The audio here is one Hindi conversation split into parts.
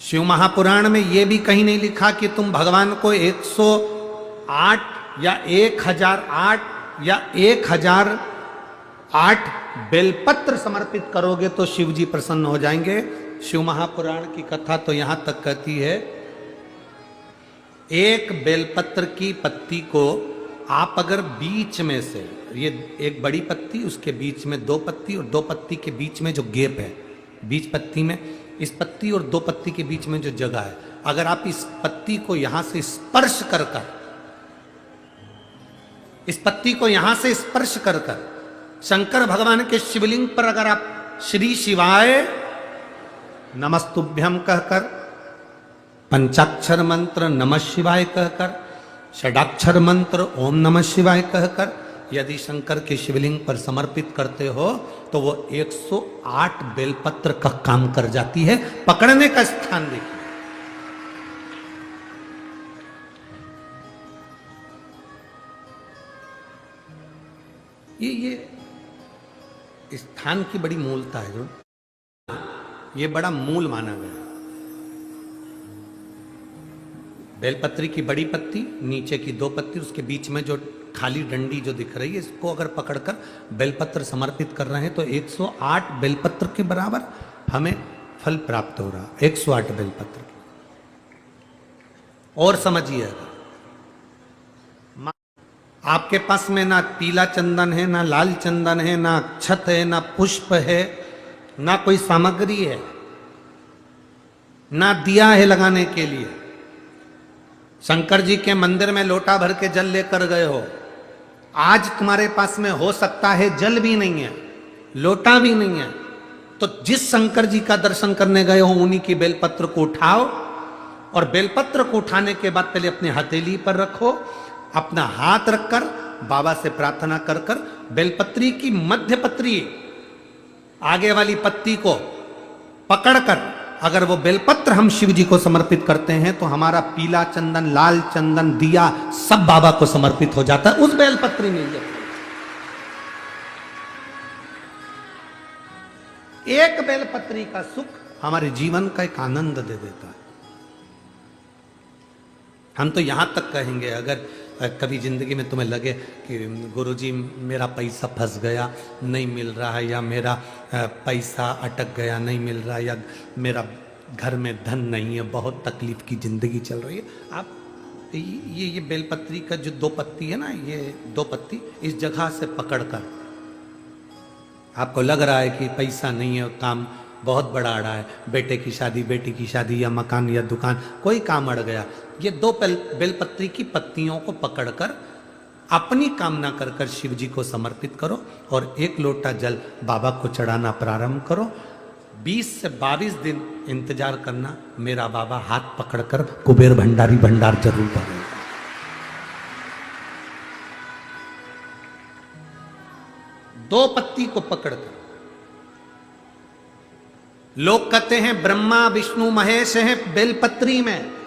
शिव महापुराण में यह भी कहीं नहीं लिखा कि तुम भगवान को 108 या 1008 या 1008 बेलपत्र समर्पित करोगे तो शिव जी प्रसन्न हो जाएंगे। शिव महापुराण की कथा तो यहां तक कहती है, एक बेलपत्र की पत्ती को आप अगर बीच में से, ये एक बड़ी पत्ती, उसके बीच में दो पत्ती और दो पत्ती के बीच में जो गैप है, बीच पत्ती में, इस पत्ती और दो पत्ती के बीच में जो जगह है, अगर आप इस पत्ती को यहां से स्पर्श कर कर, इस पत्ती को यहां से स्पर्श कर कर शंकर भगवान के शिवलिंग पर अगर आप श्री शिवाय नमस्तुभ्यम कहकर, पंचाक्षर मंत्र नमः शिवाय कहकर, षडाक्षर मंत्र ओम नमः शिवाय कहकर यदि शंकर के शिवलिंग पर समर्पित करते हो तो वो 108 बेलपत्र का काम कर जाती है। पकड़ने का स्थान देखिए, ये स्थान की बड़ी मूलता है, जो ये बड़ा मूल माना गया। बेलपत्री की बड़ी पत्ती, नीचे की दो पत्ती, उसके बीच में जो खाली डंडी जो दिख रही है, इसको अगर पकड़कर बेलपत्र समर्पित कर रहे हैं तो 108 बेलपत्र के बराबर हमें फल प्राप्त हो रहा। 108 बेलपत्र। और समझिए, आपके पास में ना पीला चंदन है, ना लाल चंदन है, ना अक्षत है, ना पुष्प है, ना कोई सामग्री है, ना दिया है लगाने के लिए। शंकर जी के मंदिर में लोटा भर के जल लेकर गए हो, आज तुम्हारे पास में हो सकता है जल भी नहीं है, लोटा भी नहीं है, तो जिस शंकर जी का दर्शन करने गए हो उन्हीं की बेलपत्र को उठाओ और बेलपत्र को उठाने के बाद पहले अपने हथेली पर रखो, अपना हाथ रखकर बाबा से प्रार्थना कर कर बेलपत्री की मध्य पत्री, आगे वाली पत्ती को पकड़कर अगर वो बेलपत्र हम शिव जी को समर्पित करते हैं तो हमारा पीला चंदन, लाल चंदन, दिया सब बाबा को समर्पित हो जाता है उस बेलपत्री में। एक बेलपत्री का सुख हमारे जीवन का एक आनंद दे देता है। हम तो यहां तक कहेंगे, अगर कभी जिंदगी में तुम्हें लगे कि गुरुजी मेरा पैसा फंस गया, नहीं मिल रहा है, या मेरा पैसा अटक गया, नहीं मिल रहा, या मेरा घर में धन नहीं है, बहुत तकलीफ की जिंदगी चल रही है, आप ये बेलपत्री का जो दो पत्ती है ना, ये दो पत्ती इस जगह से पकड़कर, आपको लग रहा है कि पैसा नहीं है, काम बहुत बड़ा अड़ा है, बेटे की शादी, बेटी की शादी, या मकान या दुकान, कोई काम अड़ गया, ये दो बेलपत्री की पत्तियों को पकड़कर अपनी कामना कर कर शिव जी को समर्पित करो और एक लोटा जल बाबा को चढ़ाना प्रारंभ करो। 20 से 22 दिन इंतजार करना, मेरा बाबा हाथ पकड़कर कुबेर भंडारी भंडार जरूर करेगा। दो पत्ती को पकड़कर, लोग कहते हैं ब्रह्मा विष्णु महेश हैं बेलपत्री में,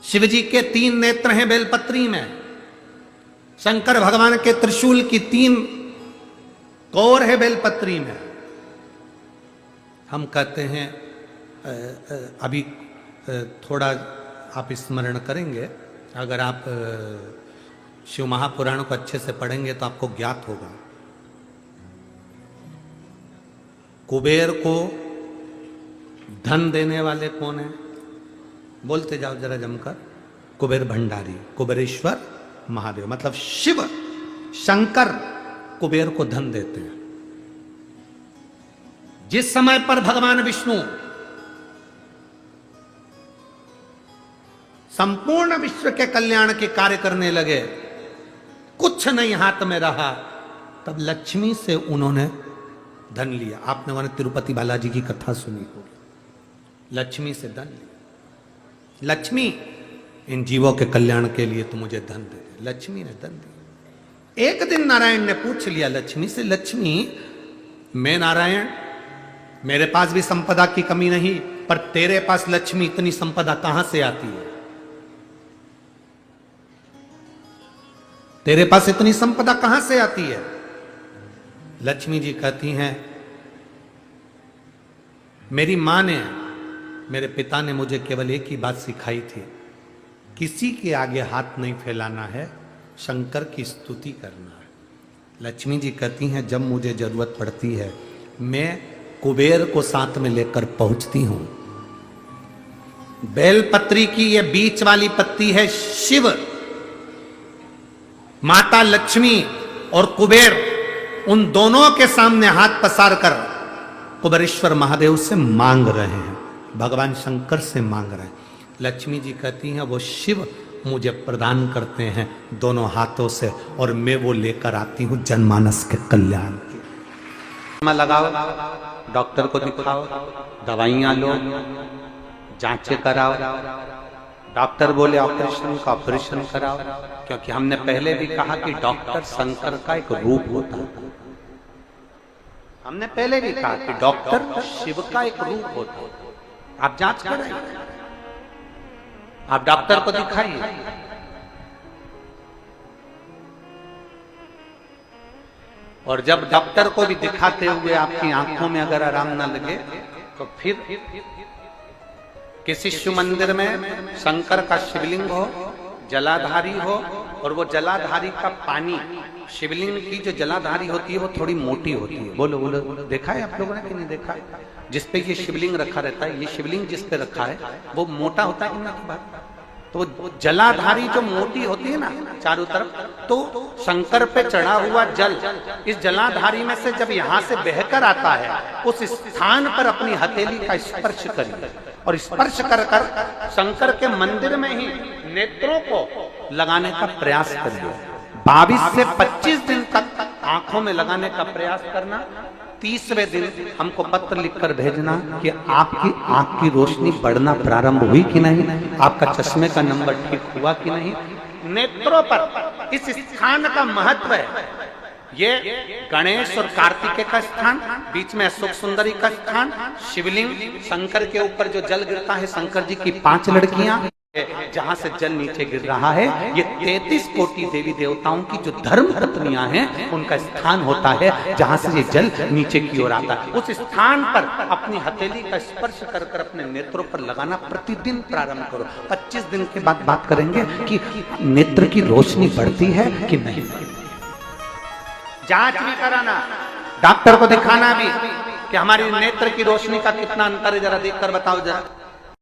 शिव जी के 3 नेत्र हैं बेलपत्री में, शंकर भगवान के त्रिशूल की 3 कोर है बेलपत्री में। हम कहते हैं अभी थोड़ा आप स्मरण करेंगे, अगर आप शिव महापुराण को अच्छे से पढ़ेंगे तो आपको ज्ञात होगा, कुबेर को धन देने वाले कौन है? बोलते जाओ जरा जमकर, कुबेर भंडारी, कुबेरेश्वर महादेव, मतलब शिव शंकर कुबेर को धन देते हैं। जिस समय पर भगवान विष्णु संपूर्ण विश्व के कल्याण के कार्य करने लगे, कुछ नहीं हाथ में रहा, तब लक्ष्मी से उन्होंने धन लिया। आपने वहां तिरुपति बालाजी की कथा सुनी होगी, लक्ष्मी से धन लिया। लक्ष्मी, इन जीवों के कल्याण के लिए तो मुझे धन दे दे। लक्ष्मी ने धन दिया। एक दिन नारायण ने पूछ लिया लक्ष्मी से, लक्ष्मी मैं नारायण, मेरे पास भी संपदा की कमी नहीं, पर तेरे पास लक्ष्मी इतनी संपदा कहां से आती है? तेरे पास इतनी संपदा कहां से आती है? लक्ष्मी जी कहती हैं, मेरी माँ ने, मेरे पिता ने मुझे केवल एक ही बात सिखाई थी, किसी के आगे हाथ नहीं फैलाना है, शंकर की स्तुति करना है। लक्ष्मी जी कहती हैं जब मुझे जरूरत पड़ती है मैं कुबेर को साथ में लेकर पहुंचती हूं। बेलपत्री की ये बीच वाली पत्ती है शिव, माता लक्ष्मी और कुबेर, उन दोनों के सामने हाथ पसार कर कुबेरेश्वर महादेव से मांग रहे हैं, भगवान शंकर से मांग रहे हैं। लक्ष्मी जी कहती हैं वो शिव मुझे प्रदान करते हैं दोनों हाथों से और मैं वो लेकर आती हूं जनमानस के कल्याण की। लगाओ, डॉक्टर को दिखाओ, दवाइयां लो, जांचें कराओ, डॉक्टर बोले ऑपरेशन का ऑपरेशन कराओ, क्योंकि हमने पहले भी कहा कि डॉक्टर शंकर का एक रूप होता है। हमने पहले भी कहा कि डॉक्टर शिव का एक रूप होता है। आप जांच कराइए, आप डॉक्टर को दिखाइए। और जब डॉक्टर को भी दिखाते हुए आपकी आंखों में अगर आराम ना लगे तो फिर किसी शिव मंदिर में शंकर का शिवलिंग हो, जलाधारी हो, और वो जलाधारी का पानी, शिवलिंग की जो जलाधारी होती है वो थोड़ी मोटी होती है। बोलो बोलो, देखा है आप लोगों ने कि नहीं देखा? जिसपे ये शिवलिंग रखा रहता है, ये शिवलिंग जिस पे रखा है वो मोटा होता है कि नहीं? तो जलाधारी जो मोटी होती है ना चारों तरफ, तो शंकर पे चढ़ा हुआ जल इस जलाधारी में से जब यहाँ से बहकर आता है, उस स्थान पर अपनी हथेली का स्पर्श करिए और स्पर्श कर कर शंकर के मंदिर में ही नेत्रों को लगाने का प्रयास करिए। 22 से 25 दिन तक आंखों में लगाने का प्रयास करना। 30वें दिन हमको पत्र लिखकर भेजना कि आपकी आंख की रोशनी बढ़ना प्रारंभ हुई कि नहीं, आपका चश्मे का नंबर ठीक हुआ कि नहीं। नेत्रों पर इस स्थान का महत्व है। ये गणेश और कार्तिकेय का स्थान, बीच में अशोक सुंदरी का स्थान, शिवलिंग, शंकर के ऊपर जो जल गिरता है, शंकर जी की 5 लड़कियां, जहां से जल नीचे गिर रहा है, ये 33 कोटि देवी देवताओं की जो धर्म पत्नियां हैं उनका स्थान होता है, जहां से ये जल नीचे की ओर आता है। उस स्थान पर अपनी हथेली का स्पर्श कर कर अपने नेत्रों पर लगाना प्रतिदिन प्रारंभ करो। 25 दिन के बाद बात करेंगे कि नेत्र की रोशनी बढ़ती है कि नहीं। जांच भी कराना, डॉक्टर को दिखाना भी कि हमारी नेत्र की रोशनी का कितना अंतर है, जरा देखकर बताओ जरा।